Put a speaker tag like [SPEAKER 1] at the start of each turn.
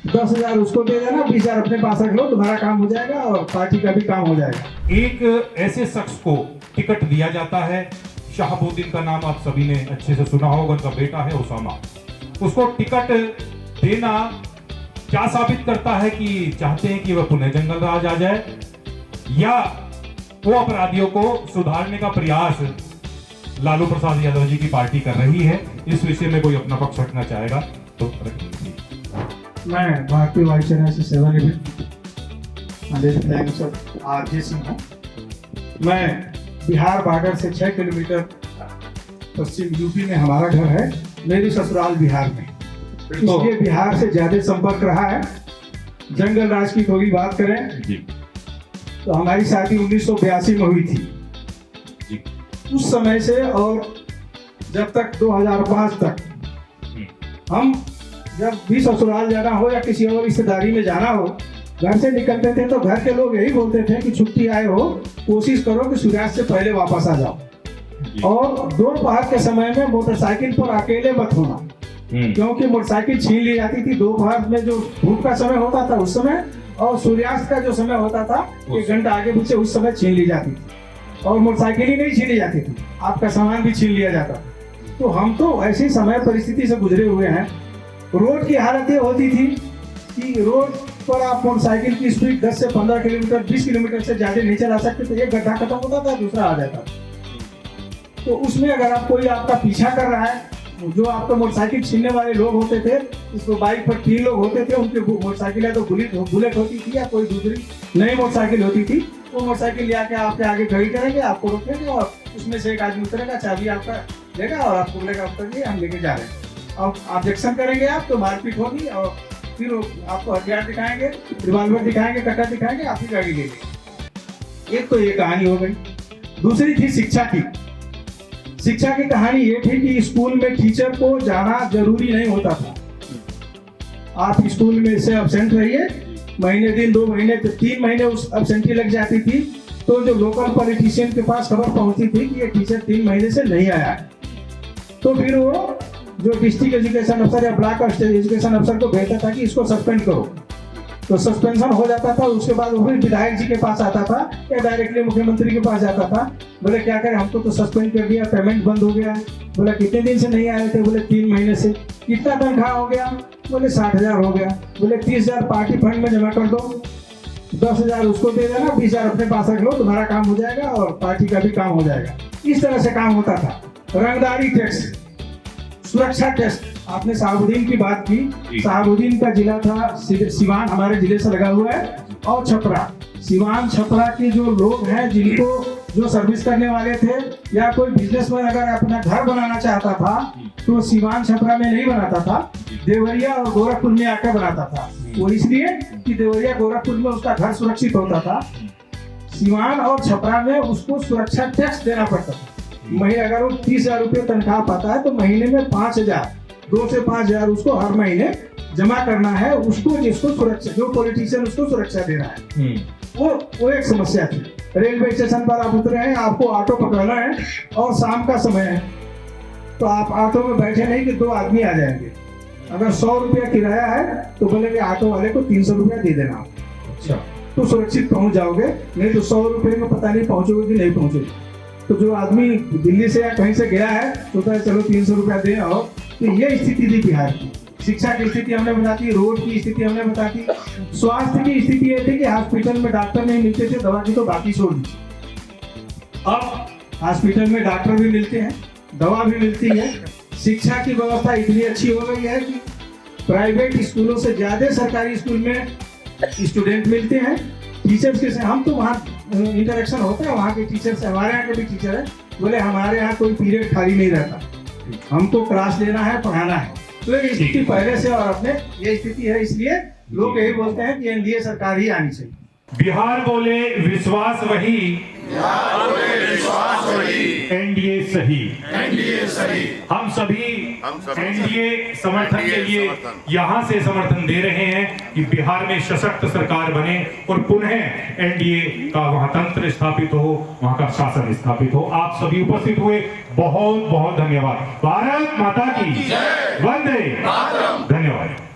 [SPEAKER 1] 10,000 उसको दे देना, 20,000 अपने पास रख लो, तुम्हारा काम हो जाएगा और पार्टी का भी काम हो जाएगा।
[SPEAKER 2] एक ऐसे शख्स को टिकट दिया जाता है, शहाबुद्दीन का नाम आप सभी ने अच्छे से सुना होगा, उनका बेटा है उसामा। उसको टिकट देना क्या साबित करता है कि चाहते हैं कि वह पुनः जंगल राज आ जाए, या वो अपराधियों को सुधारने का प्रयास लालू प्रसाद यादव जी की पार्टी कर रही है। इस विषय में कोई अपना पक्ष रखना चाहेगा तो रखिए।
[SPEAKER 1] मैं भारतीय वायुसेना से सेवानिवृत्त आरजे सिंह हूँ। मैं बिहार बॉर्डर से 6 किलोमीटर पश्चिम यूपी में हमारा घर है। मेरी ससुराल बिहार में, इसलिए बिहार से ज्यादा संपर्क रहा है। जंगल राज की थोड़ी बात करें
[SPEAKER 2] जी।
[SPEAKER 1] तो हमारी शादी 1982 में हुई थी।
[SPEAKER 2] जी।
[SPEAKER 1] उस समय से और जब तक 2005 तक हम जब भी ससुराल जाना हो या किसी और रिश्तेदारी में जाना हो, घर से निकलते थे तो घर के लोग यही बोलते थे कि छुट्टी आए हो, कोशिश करो कि सूर्यास्त से पहले वापस आ जाओ। और दोपहर के समय में मोटरसाइकिल पर अकेले मत होना, क्योंकि मोटरसाइकिल छीन ली जाती थी। दोपहर में जो धूप का समय होता था उस समय, और सूर्यास्त का जो समय होता था 1 घंटा आगे पीछे, उस समय छीन ली जाती थी। और मोटरसाइकिल ही नहीं छीनी जाती थी, आपका सामान भी छीन लिया जाता। तो हम तो ऐसी समय परिस्थिति से गुजरे हुए हैं। रोड की हालत ये होती थी कि रोड पर आप मोटरसाइकिल की स्पीड 10 से 15 किलोमीटर 20 किलोमीटर से ज्यादा नहीं चला सकते थे। एक गड्ढा खत्म होता था, दूसरा आ जाता। तो उसमें अगर आप कोई आपका पीछा कर रहा है, जो आपको मोटरसाइकिल छीनने वाले लोग होते थे, इसको बाइक पर 3 लोग होते थे, उनकी मोटरसाइकिल या तो बुलेट होती थी या कोई दूसरी नई मोटरसाइकिल होती थी। वो मोटरसाइकिल ले आके आपके आगे खड़ी करेंगे, आपको रोकेंगे और उसमें से एक आदमी उतरेगा, चाबी आपका लेगा और आपको बोलेगा उतरिए, हम लेके जा रहे हैं। अब ऑब्जेक्शन करेंगे आप तो मारपीट होगी, और फिर आपको हथियार दिखाएंगे, रिवॉल्वर दिखाएंगे, कट्टा दिखाएंगे, आपकी गाड़ी ले लेंगे। एक तो ये कहानी हो गई। दूसरी थी शिक्षा की। शिक्षा की कहानी ये थी कि स्कूल में टीचर को जाना जरूरी नहीं होता था। आप स्कूल में से एब्सेंट रहिए, महीने दिन 2 महीने 3 महीने उस एब्सेंटी लग जाती थी, तो जो लोकल पॉलिटिशियन के पास खबर पहुंचती थी कि ये टीचर 3 महीने से नहीं आया है, तो फिर वो जो डिस्ट्रिक्ट एजुकेशन अफसर या ब्लॉक एजुकेशन अफसर को भेजता था कि इसको सस्पेंड करो। तो सस्पेंशन हो जाता था। उसके बाद वो फिर विधायक जी के पास आता था या डायरेक्टली मुख्यमंत्री के पास जाता था। बोले क्या करें, हमको तो सस्पेंड कर दिया, पेमेंट बंद हो गया। बोला कितने दिन से नहीं आए थे? बोले 3 महीने से। कितना तनख्वाह हो गया? बोले 60,000 हो गया। बोले 30,000 पार्टी फंड में जमा कर दो, 10,000 उसको दे देना, 20,000 अपने पास रख लो, तुम्हारा काम हो जाएगा और पार्टी का भी काम हो जाएगा। इस तरह से काम होता था। रंगदारी टैक्स, सुरक्षा टेस्ट। आपने शहाबुद्दीन की बात की। शहाबुद्दीन का जिला था सिवान, हमारे जिले से लगा हुआ है, और छपरा। सिवान छपरा के जो लोग हैं, जिनको जो सर्विस करने वाले थे या कोई बिजनेसमैन अगर अपना घर बनाना चाहता था तो सिवान छपरा में नहीं बनाता था, देवरिया और गोरखपुर में आकर बनाता था। वो इसलिए कि देवरिया गोरखपुर में उसका घर सुरक्षित होता था। सिवान और छपरा में उसको सुरक्षा टैक्स देना पड़ता था। महीने अगर वो 30,000 रुपये तनख्वाह पाता है तो महीने में 5,000, 2 से 5,000 उसको हर महीने जमा करना है, उसको जिसको सुरक्षा, जो पॉलिटिशियन उसको सुरक्षा दे रहा है। वो एक समस्या थी। रेलवे स्टेशन पर आप उतरे हैं, आपको ऑटो पकड़ना है और शाम का समय है, तो आप ऑटो में बैठे नहीं कि 2 आदमी आ जाएंगे। अगर 100 रुपया किराया है तो बोलेंगे ऑटो वाले को 300 रुपया दे देना। अच्छा, तो सुरक्षित पहुंच जाओगे, नहीं तो 100 रुपये में पता नहीं पहुंचोगे कि नहीं पहुंचोगे। तो जो आदमी दिल्ली से या कहीं से गया है तो चलो 300 रुपया दे आओ। तो ये स्थिति थी बिहार की। शिक्षा की स्थिति हमने बता दी, रोड की स्थिति हमने बता दी। स्वास्थ्य की स्थिति ये थी कि हॉस्पिटल में डॉक्टर नहीं मिलते थे, दवा की तो बाकी छोड़ दीजिए। अब हॉस्पिटल में डॉक्टर भी मिलते हैं, दवा भी मिलती है। शिक्षा की व्यवस्था इतनी अच्छी हो गई है कि प्राइवेट स्कूलों से ज्यादा सरकारी स्कूल में स्टूडेंट मिलते हैं। टीचर्स के से हम तो वहाँ इंटरेक्शन होता है, वहाँ के टीचर से। हमारे यहाँ के भी टीचर है, बोले हमारे यहाँ कोई पीरियड खाली नहीं रहता, हमको क्लास लेना है, पढ़ाना है। तो ये स्थिति पहले से और अपने ये स्थिति है, इसलिए लोग यही बोलते हैं कि एनडीए सरकार ही आनी चाहिए।
[SPEAKER 2] बिहार बोले विश्वास वही, एनडीए सही। हम सभी एनडीए समर्थन के लिए यहाँ से समर्थन दे रहे हैं कि बिहार में सशक्त सरकार बने और पुनः एनडीए का वहाँ तंत्र स्थापित हो, वहाँ का शासन स्थापित हो। आप सभी उपस्थित हुए, बहुत बहुत धन्यवाद। भारत माता की वंदे, धन्यवाद।